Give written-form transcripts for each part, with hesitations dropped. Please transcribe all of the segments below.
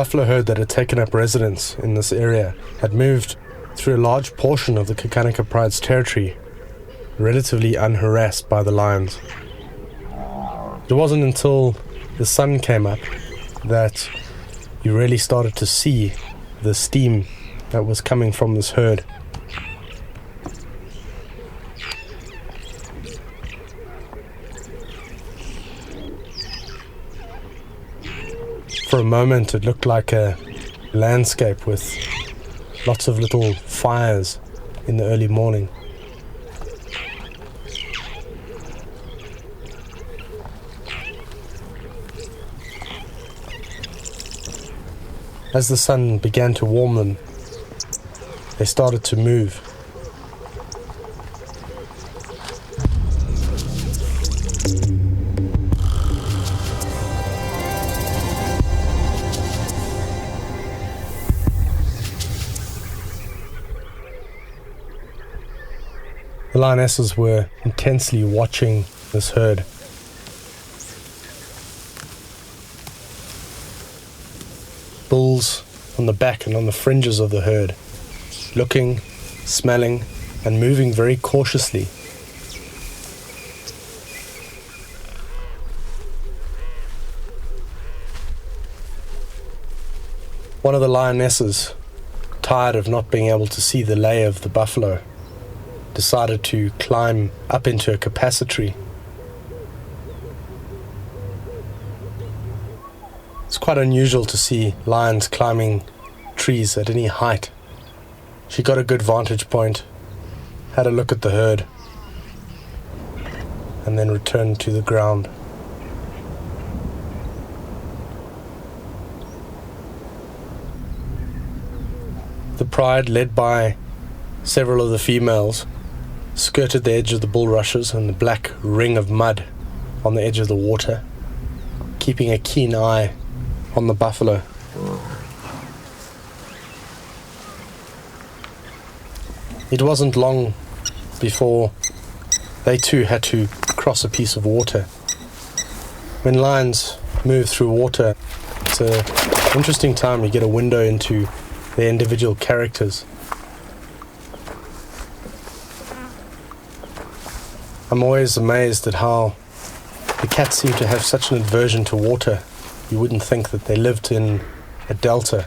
buffalo herd that had taken up residence in this area had moved through a large portion of the Kakanaka Pride's territory, relatively unharassed by the lions. It wasn't until the sun came up that you really started to see the steam that was coming from this herd. For a moment it looked like a landscape with lots of little fires in the early morning. As the sun began to warm them, they started to move. The lionesses were intensely watching this herd. Bulls on the back and on the fringes of the herd, looking, smelling, and moving very cautiously. One of the lionesses, tired of not being able to see the lay of the buffalo, decided to climb up into a capacity. It's quite unusual to see lions climbing trees at any height. She got a good vantage point, had a look at the herd, and then returned to the ground. The pride, led by several of the females, skirted the edge of the bulrushes and the black ring of mud on the edge of the water, keeping a keen eye on the buffalo. It wasn't long before they too had to cross a piece of water. When lions move through water, it's an interesting time. You get a window into their individual characters. I'm always amazed at how the cats seem to have such an aversion to water. You wouldn't think that they lived in a delta.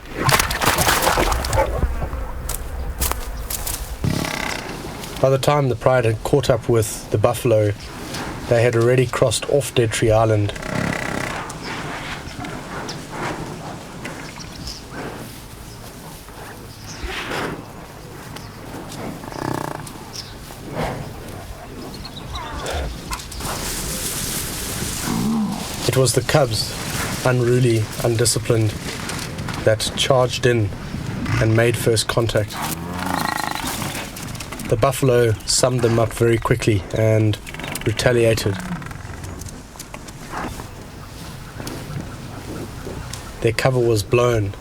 By the time the pride had caught up with the buffalo, they had already crossed off Dead Tree Island. It was the cubs, unruly, undisciplined, that charged in and made first contact. The buffalo summed them up very quickly and retaliated. Their cover was blown.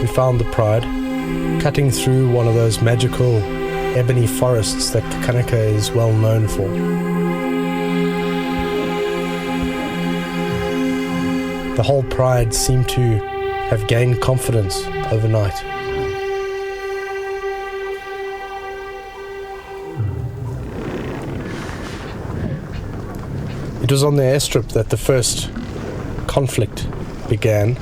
We found the pride cutting through one of those magical ebony forests that Kakanaka is well known for. The whole pride seemed to have gained confidence overnight. It was on the airstrip that the first conflict began.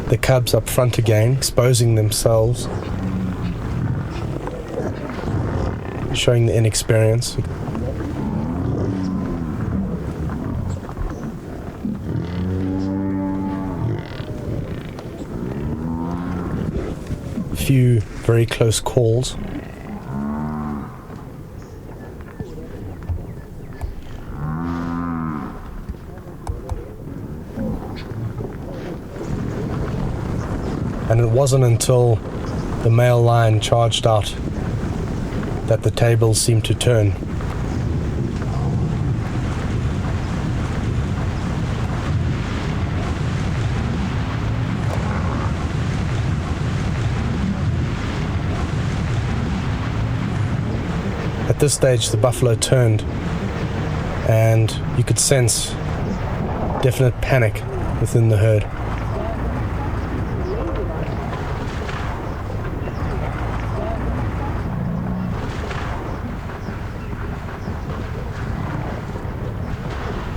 The cubs up front again, exposing themselves, showing the inexperience. A few very close calls. And it wasn't until the male lion charged out that the tables seemed to turn. At this stage, the buffalo turned, and you could sense definite panic within the herd.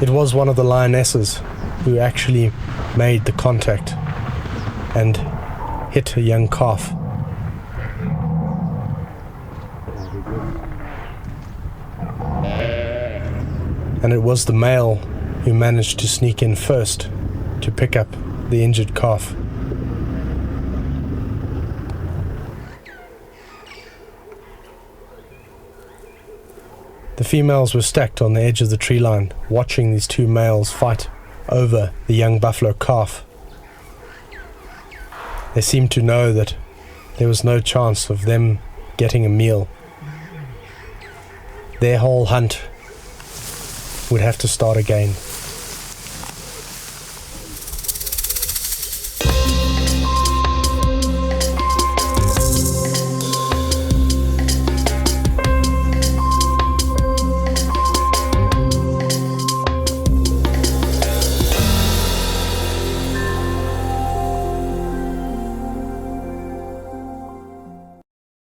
It was one of the lionesses who actually made the contact and hit a young calf. And it was the male who managed to sneak in first to pick up the injured calf. The females were stacked on the edge of the tree line, watching these two males fight over the young buffalo calf. They seemed to know that there was no chance of them getting a meal. Their whole hunt would have to start again.